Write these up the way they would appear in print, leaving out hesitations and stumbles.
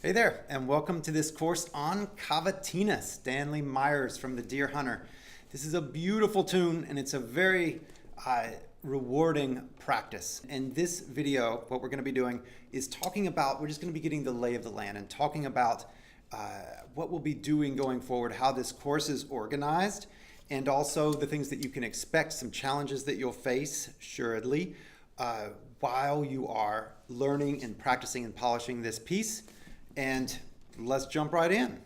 Hey there, and welcome to this course on Cavatina, Stanley Myers from the Deer Hunter. This is a beautiful tune, and it's a very rewarding practice. In this video, what we're going to be doing is talking about, we're just going to be getting the lay of the land and talking about what we'll be doing going forward, how this course is organized, and also the things that you can expect, some challenges that you'll face, assuredly, while you are learning and practicing and polishing this piece. And let's jump right in.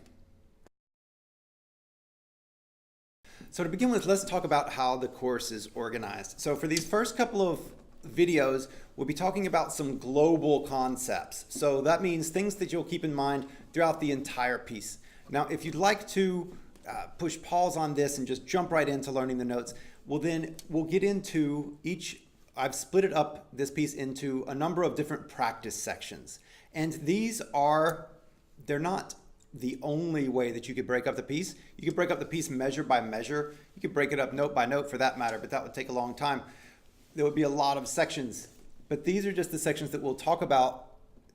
So to begin with, let's talk about how the course is organized. So for these first couple of videos, we'll be talking about some global concepts. So that means things that you'll keep in mind throughout the entire piece. Now, if you'd like to push pause on this and just jump right into learning the notes, well, then we'll get into each. I've split it up, this piece, into a number of different practice sections. And they're not the only way that you could break up the piece. You could break up the piece measure by measure. You could break it up note by note for that matter, but that would take a long time. There would be a lot of sections. But these are just the sections that we'll talk about,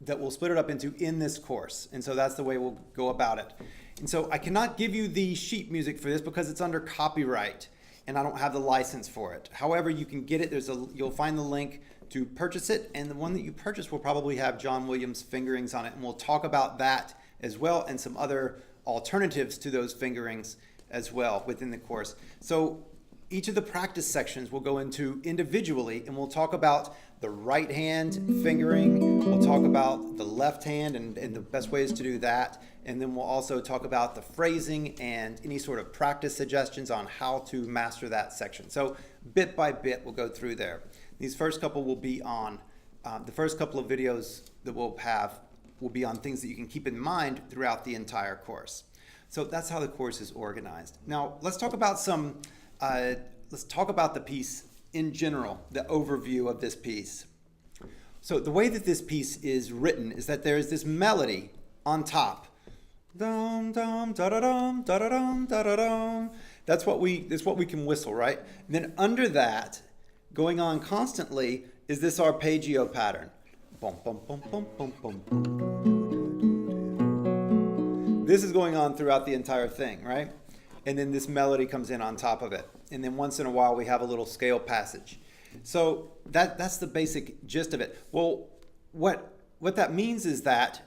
that we'll split it up into in this course. And so that's the way we'll go about it. And so I cannot give you the sheet music for this because it's under copyright and I don't have the license for it. However, you can get it. You'll find the link to purchase it, and the one that you purchase will probably have John Williams fingerings on it, and we'll talk about that as well and some other alternatives to those fingerings as well within the course. So each of the practice sections we'll go into individually, and we'll talk about the right hand fingering, we'll talk about the left hand and the best ways to do that, and then we'll also talk about the phrasing and any sort of practice suggestions on how to master that section. So bit by bit we'll go through there. These first couple will be on, the first couple of videos that we'll have will be on things that you can keep in mind throughout the entire course. So that's how the course is organized. Now let's talk about the piece in general, the overview of this piece. So the way that this piece is written is that there is this melody on top. Dum dum da da dum da da dum da da dum. That's what we can whistle, right? And then under that, going on constantly, is this arpeggio pattern. Bum, bum, bum, bum, bum, bum. This is going on throughout the entire thing, right? And then this melody comes in on top of it. And then once in a while we have a little scale passage. So that's the basic gist of it. Well, what that means is that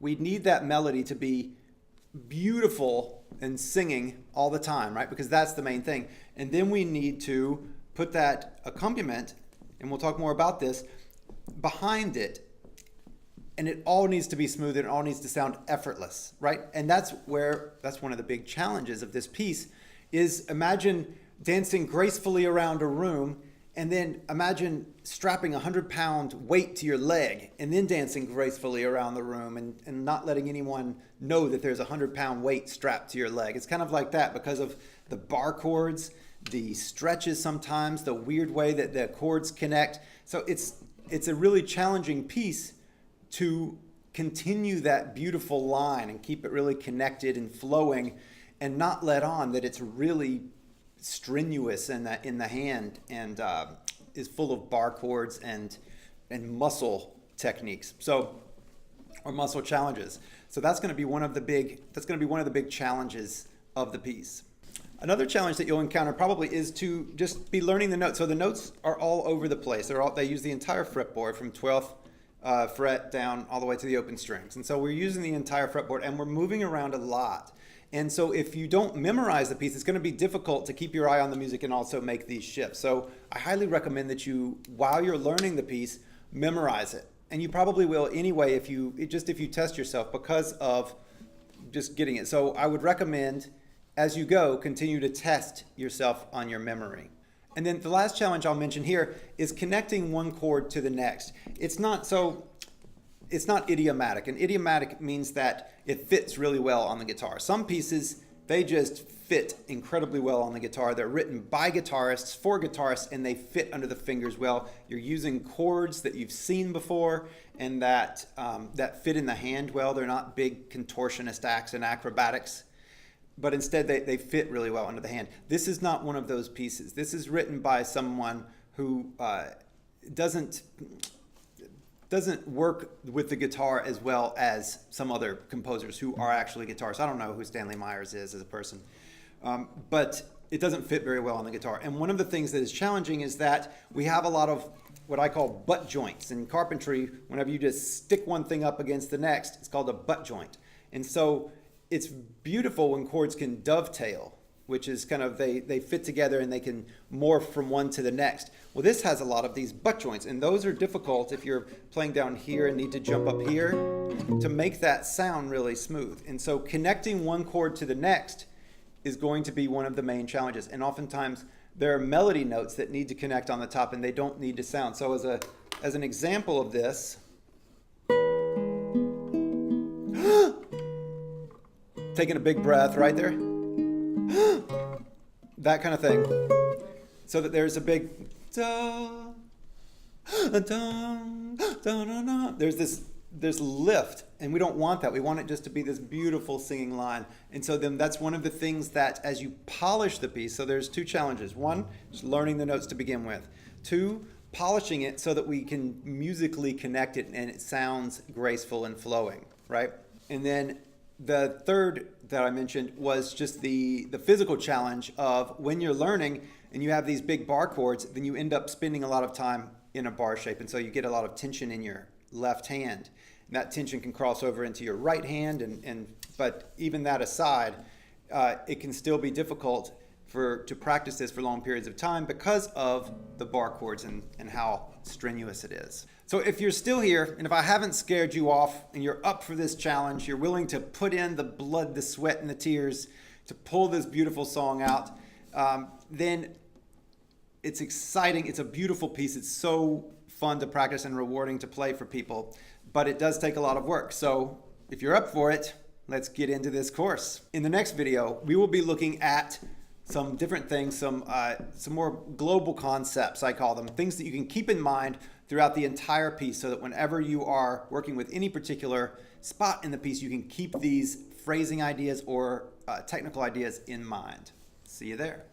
we need that melody to be beautiful and singing all the time, right? Because that's the main thing. And then we need to put that accompaniment, and we'll talk more about this, behind it, and it all needs to be smooth and it all needs to sound effortless, right? And that's one of the big challenges of this piece is imagine dancing gracefully around a room, and then imagine strapping a 100-pound weight to your leg and then dancing gracefully around the room and not letting anyone know that there's a 100-pound weight strapped to your leg. It's kind of like that because of the bar chords, the stretches sometimes, the weird way that the chords connect. So it's a really challenging piece to continue that beautiful line and keep it really connected and flowing and not let on that it's really strenuous in the hand and is full of bar chords and muscle techniques. So, or muscle challenges. So that's going to be one of the big challenges of the piece. Another challenge that you'll encounter probably is to just be learning the notes. So the notes are all over the place. They use the entire fretboard from 12th fret down all the way to the open strings. And so we're using the entire fretboard and we're moving around a lot. And so if you don't memorize the piece, it's going to be difficult to keep your eye on the music and also make these shifts. So I highly recommend that you, while you're learning the piece, memorize it. And you probably will anyway if you test yourself because of just getting it. So I would recommend, as you go, continue to test yourself on your memory. And then the last challenge I'll mention here is connecting one chord to the next. It's not idiomatic. And idiomatic means that it fits really well on the guitar. Some pieces, they just fit incredibly well on the guitar. They're written by guitarists, for guitarists, and they fit under the fingers well. You're using chords that you've seen before and that fit in the hand well. They're not big contortionist acts and acrobatics, but instead they fit really well under the hand. This is not one of those pieces. This is written by someone who doesn't doesn't work with the guitar as well as some other composers who are actually guitarists. I don't know who Stanley Myers is as a person, but it doesn't fit very well on the guitar. And one of the things that is challenging is that we have a lot of what I call butt joints. In carpentry, whenever you just stick one thing up against the next, it's called a butt joint. And so it's beautiful when chords can dovetail, which is kind of they fit together and they can morph from one to the next. Well, this has a lot of these butt joints, and those are difficult if you're playing down here and need to jump up here to make that sound really smooth. And so connecting one chord to the next is going to be one of the main challenges. And oftentimes there are melody notes that need to connect on the top and they don't need to sound. So as an example of this, taking a big breath right there, that kind of thing, so that there's a big da, da, da, da, da. There's lift, and we don't want that. We want it just to be this beautiful singing line. And so then that's one of the things that as you polish the piece, so there's two challenges. One, just learning the notes to begin with. Two, polishing it so that we can musically connect it and it sounds graceful and flowing, right? And then the third that I mentioned was just the physical challenge of when you're learning and you have these big bar chords, then you end up spending a lot of time in a bar shape. And so you get a lot of tension in your left hand. And that tension can cross over into your right hand. But even that aside, it can still be difficult to practice this for long periods of time because of the bar chords and how strenuous it is. So if you're still here, and if I haven't scared you off, and you're up for this challenge, you're willing to put in the blood, the sweat, and the tears to pull this beautiful song out, then it's exciting. It's a beautiful piece. It's so fun to practice and rewarding to play for people, but it does take a lot of work. So if you're up for it, let's get into this course. In the next video, we will be looking at some different things, some more global concepts, I call them, things that you can keep in mind throughout the entire piece so that whenever you are working with any particular spot in the piece, you can keep these phrasing ideas or technical ideas in mind. See you there.